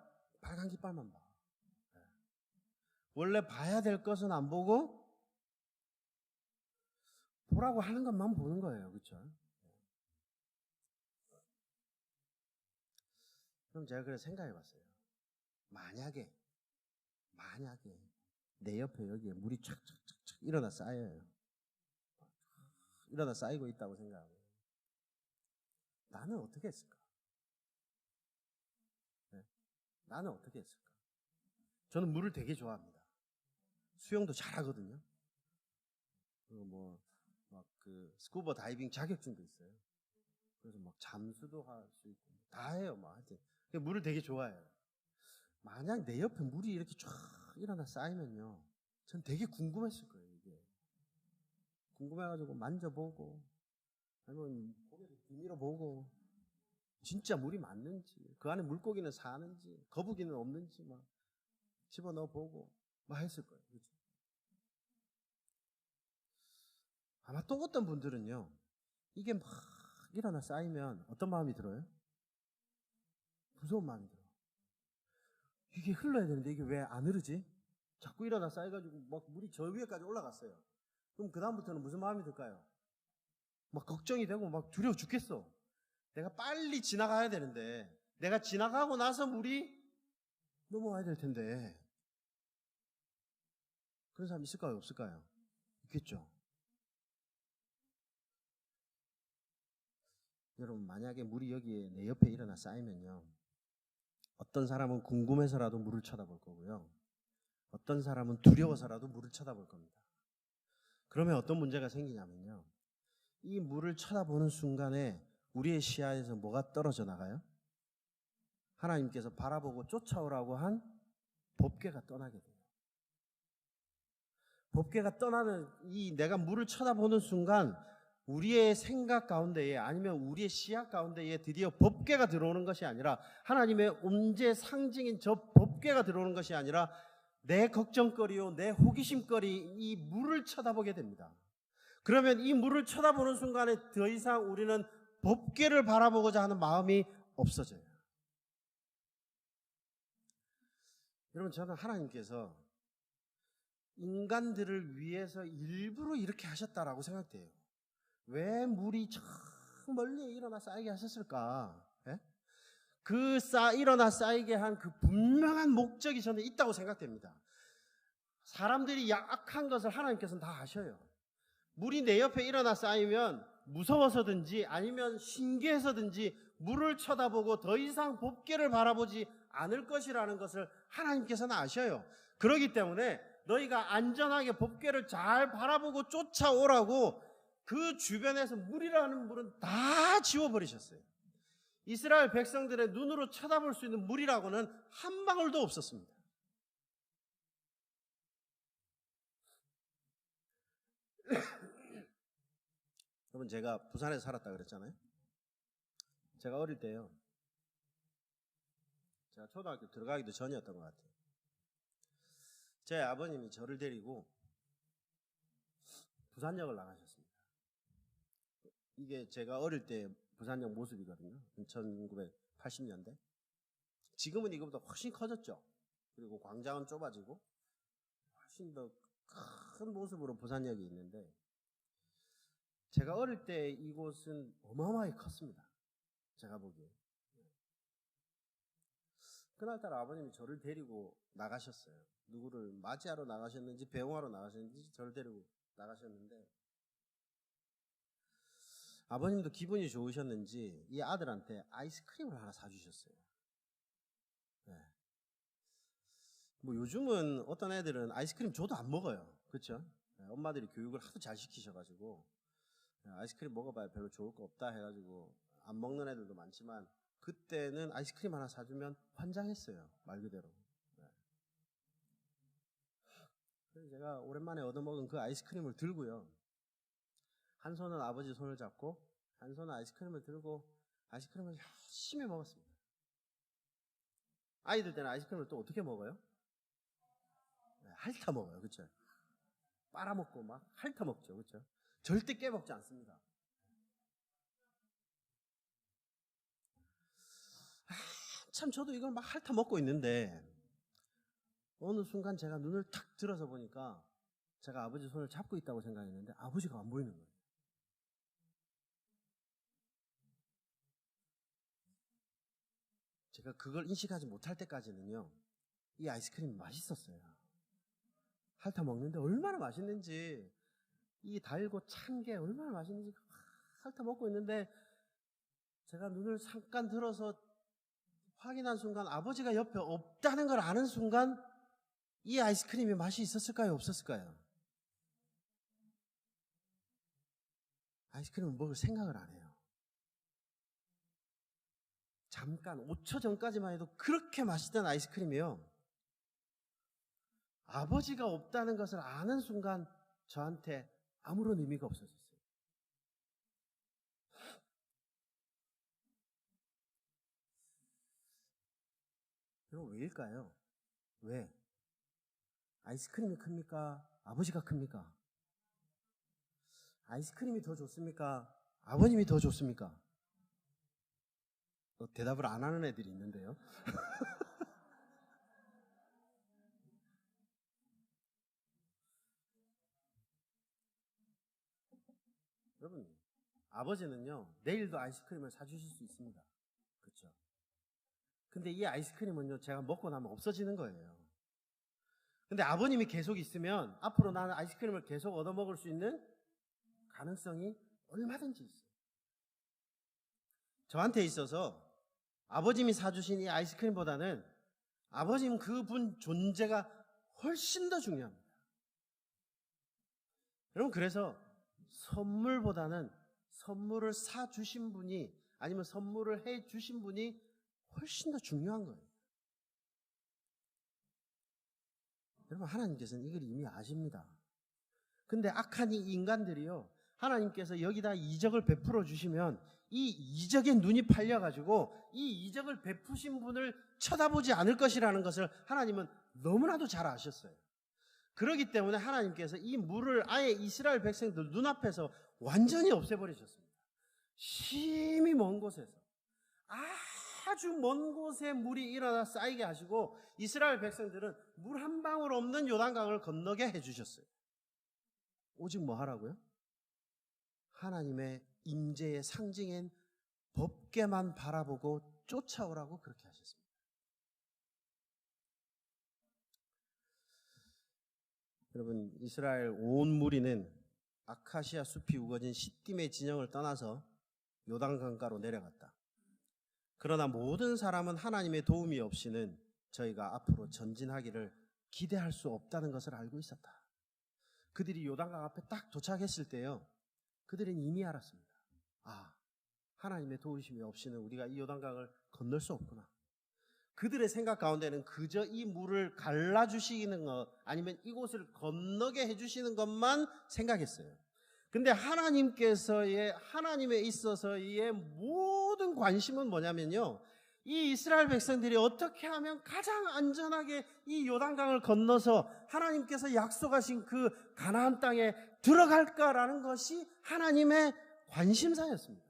빨간 깃발만 봐. 원래 봐야 될 것은 안 보고 보라고 하는 것만 보는 거예요. 그렇죠? 그럼 제가 그래서 생각해 봤어요. 만약에 내 옆에 여기에 물이 촥촥촥촥 일어나 쌓여요. 일어나 쌓이고 있다고 생각하고 나는 어떻게 했을까? 네? 나는 어떻게 했을까? 저는 물을 되게 좋아합니다. 수영도 잘하거든요. 그리고 뭐 막 그 스쿠버 다이빙 자격증도 있어요. 그래서 막 잠수도 할 수 있고 다 해요. 막 하여튼 물을 되게 좋아해요. 만약 내 옆에 물이 이렇게 쫙 일어나 쌓이면요, 전 되게 궁금했을 거예요. 이게 궁금해가지고 만져보고 아니면 고개를 비밀어 보고 진짜 물이 맞는지 그 안에 물고기는 사는지 거북이는 없는지 막 집어넣어 보고 막 했을 거예요. 그렇죠? 아마 또 어떤 분들은요, 이게 막 일어나 쌓이면 어떤 마음이 들어요? 무서운 마음이 들어요. 이게 흘러야 되는데 이게 왜 안 흐르지? 자꾸 일어나 쌓여가지고 막 물이 저 위에까지 올라갔어요. 그럼 그 다음부터는 무슨 마음이 들까요? 막 걱정이 되고 막 두려워 죽겠어. 내가 빨리 지나가야 되는데 내가 지나가고 나서 물이 넘어와야 될 텐데. 그런 사람 있을까요? 없을까요? 있겠죠. 여러분 만약에 물이 여기에 내 옆에 일어나 쌓이면요, 어떤 사람은 궁금해서라도 물을 쳐다볼 거고요, 어떤 사람은 두려워서라도 물을 쳐다볼 겁니다. 그러면 어떤 문제가 생기냐면요, 이 물을 쳐다보는 순간에 우리의 시야에서 뭐가 떨어져 나가요? 하나님께서 바라보고 쫓아오라고 한 법궤가 떠나게 돼요. 법궤가 떠나는 이 내가 물을 쳐다보는 순간 우리의 생각 가운데에 아니면 우리의 시야 가운데에 드디어 법궤가 들어오는 것이 아니라 하나님의 언제 상징인 저 법궤가 들어오는 것이 아니라 내 걱정거리요 내 호기심거리 이 물을 쳐다보게 됩니다. 그러면 이 물을 쳐다보는 순간에 더 이상 우리는 법궤를 바라보고자 하는 마음이 없어져요. 여러분 저는 하나님께서 인간들을 위해서 일부러 이렇게 하셨다라고 생각돼요. 왜 물이 저 멀리 일어나 쌓이게 하셨을까? 예? 일어나 쌓이게 한 그 분명한 목적이 저는 있다고 생각됩니다. 사람들이 약한 것을 하나님께서는 다 아셔요. 물이 내 옆에 일어나 쌓이면 무서워서든지 아니면 신기해서든지 물을 쳐다보고 더 이상 법궤를 바라보지 않을 것이라는 것을 하나님께서는 아셔요. 그렇기 때문에 너희가 안전하게 법궤를 잘 바라보고 쫓아오라고 그 주변에서 물이라는 물은 다 지워버리셨어요. 이스라엘 백성들의 눈으로 쳐다볼 수 있는 물이라고는 한 방울도 없었습니다. 여러분 제가 부산에서 살았다 그랬잖아요. 제가 어릴 때요. 제가 초등학교 들어가기도 전이었던 것 같아요. 제 아버님이 저를 데리고 부산역을 나가셨습니다. 이게 제가 어릴 때 부산역 모습이거든요. 1980년대. 지금은 이거보다 훨씬 커졌죠. 그리고 광장은 좁아지고 훨씬 더 큰 모습으로 부산역이 있는데, 제가 어릴 때 이곳은 어마어마하게 컸습니다. 제가 보기에. 그날따라 아버님이 저를 데리고 나가셨어요. 누구를 맞이하러 나가셨는지 배웅하러 나가셨는지 저를 데리고 나가셨는데, 아버님도 기분이 좋으셨는지 이 아들한테 아이스크림을 하나 사주셨어요. 네. 뭐 요즘은 어떤 애들은 아이스크림 줘도 안 먹어요. 그렇죠? 네, 엄마들이 교육을 하도 잘 시키셔가지고 아이스크림 먹어봐야 별로 좋을 거 없다 해가지고 안 먹는 애들도 많지만, 그때는 아이스크림 하나 사주면 환장했어요. 말 그대로. 네. 그래서 제가 오랜만에 얻어먹은 그 아이스크림을 들고요, 한 손은 아버지 손을 잡고 한 손은 아이스크림을 들고 아이스크림을 열심히 먹었습니다. 아이들 때는 아이스크림을 또 어떻게 먹어요? 네, 핥아 먹어요. 그렇죠? 빨아먹고 막 핥아 먹죠. 그렇죠? 절대 깨먹지 않습니다. 참 저도 이걸 막 핥아 먹고 있는데, 어느 순간 제가 눈을 탁 들어서 보니까 제가 아버지 손을 잡고 있다고 생각했는데 아버지가 안 보이는 거예요. 제가 그걸 인식하지 못할 때까지는요, 이 아이스크림이 맛있었어요. 핥아 먹는데 얼마나 맛있는지, 이 달고 찬 게 얼마나 맛있는지 핥아 먹고 있는데, 제가 눈을 잠깐 들어서 확인한 순간, 아버지가 옆에 없다는 걸 아는 순간, 이 아이스크림이 맛이 있었을까요? 없었을까요? 아이스크림을 먹을 생각을 안 해요. 잠깐 5초 전까지만 해도 그렇게 맛있던 아이스크림이요, 아버지가 없다는 것을 아는 순간 저한테 아무런 의미가 없어졌어요. 여러분, 왜일까요? 왜? 아이스크림이 큽니까? 아버지가 큽니까? 아이스크림이 더 좋습니까? 아버님이 더 좋습니까? 대답을 안 하는 애들이 있는데요. 여러분, 아버지는요, 내일도 아이스크림을 사주실 수 있습니다. 그렇죠? 근데 이 아이스크림은요, 제가 먹고 나면 없어지는 거예요. 근데 아버님이 계속 있으면 앞으로 나는 아이스크림을 계속 얻어먹을 수 있는 가능성이 얼마든지 있어요. 저한테 있어서 아버님이 사주신 이 아이스크림보다는 아버님 그분 존재가 훨씬 더 중요합니다. 여러분, 그래서 선물보다는 선물을 사주신 분이, 아니면 선물을 해주신 분이 훨씬 더 중요한 거예요. 여러분, 하나님께서는 이걸 이미 아십니다. 근데 악한 이 인간들이요, 하나님께서 여기다 이적을 베풀어 주시면 이 이적에 눈이 팔려가지고 이 이적을 베푸신 분을 쳐다보지 않을 것이라는 것을 하나님은 너무나도 잘 아셨어요. 그렇기 때문에 하나님께서 이 물을 아예 이스라엘 백성들 눈앞에서 완전히 없애버리셨습니다. 심히 먼 곳에서, 아주 먼 곳에 물이 일어나 쌓이게 하시고, 이스라엘 백성들은 물 한 방울 없는 요단강을 건너게 해주셨어요. 오직 뭐 하라고요? 하나님의 임재의 상징인 법궤만 바라보고 쫓아오라고 그렇게 하셨습니다. 여러분, 이스라엘 온 무리는 아카시아 숲이 우거진 시딤의 진영을 떠나서 요단강가로 내려갔다. 그러나 모든 사람은 하나님의 도움이 없이는 저희가 앞으로 전진하기를 기대할 수 없다는 것을 알고 있었다. 그들이 요단강 앞에 딱 도착했을 때요, 그들은 이미 알았습니다. 아, 하나님의 도우심이 없이는 우리가 이 요단강을 건널 수 없구나. 그들의 생각 가운데는 그저 이 물을 갈라주시는 것, 아니면 이곳을 건너게 해주시는 것만 생각했어요. 근데 하나님에 있어서의 모든 관심은 뭐냐면요, 이 이스라엘 백성들이 어떻게 하면 가장 안전하게 이 요단강을 건너서 하나님께서 약속하신 그 가나안 땅에 들어갈까라는 것이 하나님의 관심사였습니다.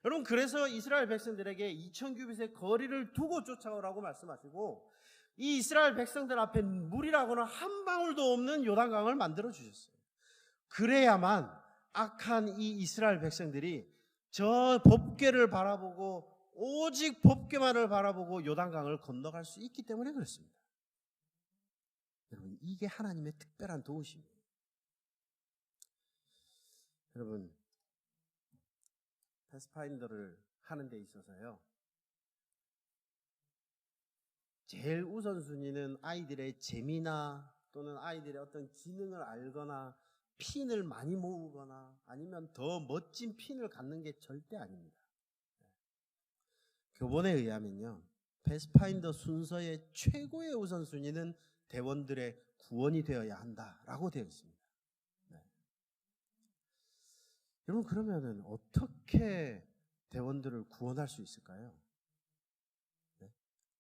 여러분, 그래서 이스라엘 백성들에게 2000규빗의 거리를 두고 쫓아오라고 말씀하시고, 이 이스라엘 백성들 앞에 물이라고는 한 방울도 없는 요단강을 만들어 주셨어요. 그래야만 악한 이 이스라엘 백성들이 저 법궤를 바라보고, 오직 법궤만을 바라보고 요단강을 건너갈 수 있기 때문에 그렇습니다. 여러분, 이게 하나님의 특별한 도우심이에요. 여러분, 패스파인더를 하는 데 있어서요, 제일 우선순위는 아이들의 재미나 또는 아이들의 어떤 기능을 알거나 핀을 많이 모으거나 아니면 더 멋진 핀을 갖는 게 절대 아닙니다. 교본에 의하면요, 패스파인더 순서의 최고의 우선순위는 대원들의 구원이 되어야 한다라고 되어 있습니다. 네. 여러분, 그러면은 어떻게 대원들을 구원할 수 있을까요? 네?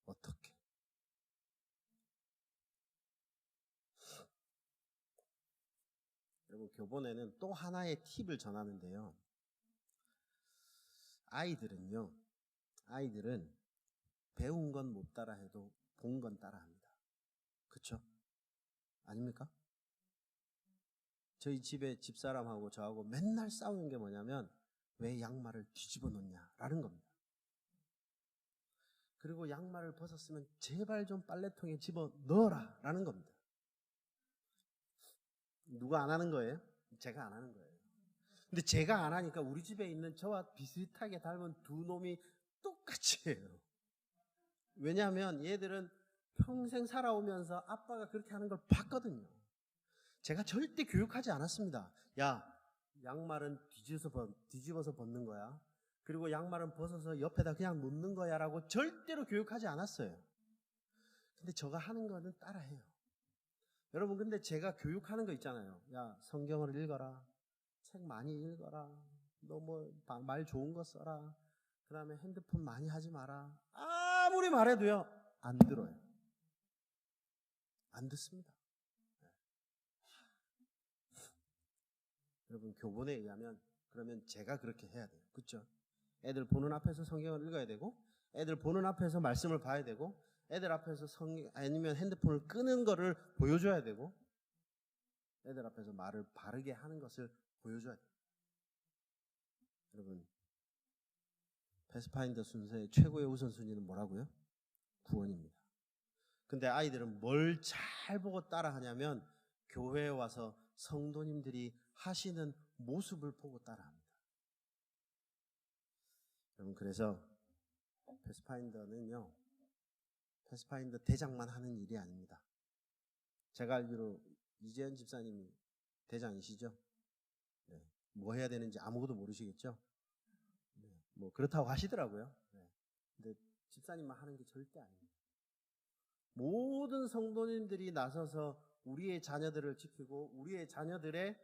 어떻게? 여러분, 교본에는 또 하나의 팁을 전하는데요, 아이들은 배운 건 못 따라해도 본 건 따라합니다. 그렇죠? 아닙니까? 저희 집에 집사람하고 저하고 맨날 싸우는 게 뭐냐면, 왜 양말을 뒤집어 놓냐라는 겁니다. 그리고 양말을 벗었으면 제발 좀 빨래통에 집어 넣어라 라는 겁니다. 누가 안 하는 거예요? 제가 안 하는 거예요. 근데 제가 안 하니까 우리 집에 있는 저와 비슷하게 닮은 두 놈이 똑같이 해요. 왜냐하면 얘들은 평생 살아오면서 아빠가 그렇게 하는 걸 봤거든요. 제가 절대 교육하지 않았습니다. 야, 양말은 뒤집어서 벗는 거야. 그리고 양말은 벗어서 옆에다 그냥 놓는 거야 라고 절대로 교육하지 않았어요. 근데 제가 하는 거는 따라해요. 여러분, 근데 제가 교육하는 거 있잖아요. 야, 성경을 읽어라. 책 많이 읽어라. 너 뭐 말 좋은 거 써라. 그 다음에 핸드폰 많이 하지 마라. 아무리 말해도요, 안 들어요. 안 듣습니다. 네. 여러분, 교본에 의하면 그러면 제가 그렇게 해야 돼요. 그렇죠? 애들 보는 앞에서 성경을 읽어야 되고, 애들 보는 앞에서 말씀을 봐야 되고, 애들 앞에서 아니면 핸드폰을 끄는 거를 보여줘야 되고, 애들 앞에서 말을 바르게 하는 것을 보여줘야 돼요. 여러분, 패스파인더 순서의 최고의 우선순위는 뭐라고요? 구원입니다. 근데 아이들은 뭘 잘 보고 따라하냐면, 교회에 와서 성도님들이 하시는 모습을 보고 따라합니다. 여러분, 그래서 패스파인더 대장만 하는 일이 아닙니다. 제가 알기로 이재현 집사님이 대장이시죠? 네. 뭐 해야 되는지 아무것도 모르시겠죠? 네. 뭐 그렇다고 하시더라고요. 네. 근데 집사님만 하는 게 절대 아닙니다. 모든 성도님들이 나서서 우리의 자녀들을 지키고 우리의 자녀들의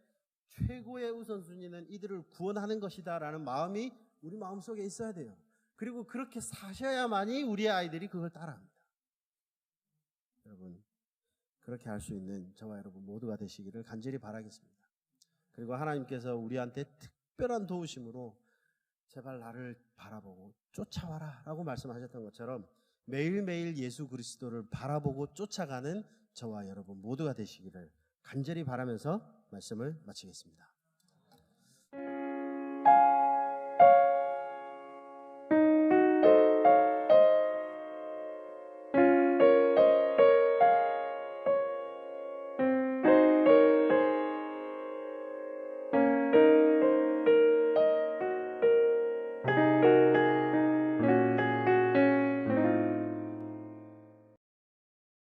최고의 우선순위는 이들을 구원하는 것이다 라는 마음이 우리 마음속에 있어야 돼요. 그리고 그렇게 사셔야만이 우리의 아이들이 그걸 따라합니다. 여러분, 그렇게 할 수 있는 저와 여러분 모두가 되시기를 간절히 바라겠습니다. 그리고 하나님께서 우리한테 특별한 도우심으로 제발 나를 바라보고 쫓아와라 라고 말씀하셨던 것처럼 매일매일 예수 그리스도를 바라보고 쫓아가는 저와 여러분 모두가 되시기를 간절히 바라면서 말씀을 마치겠습니다.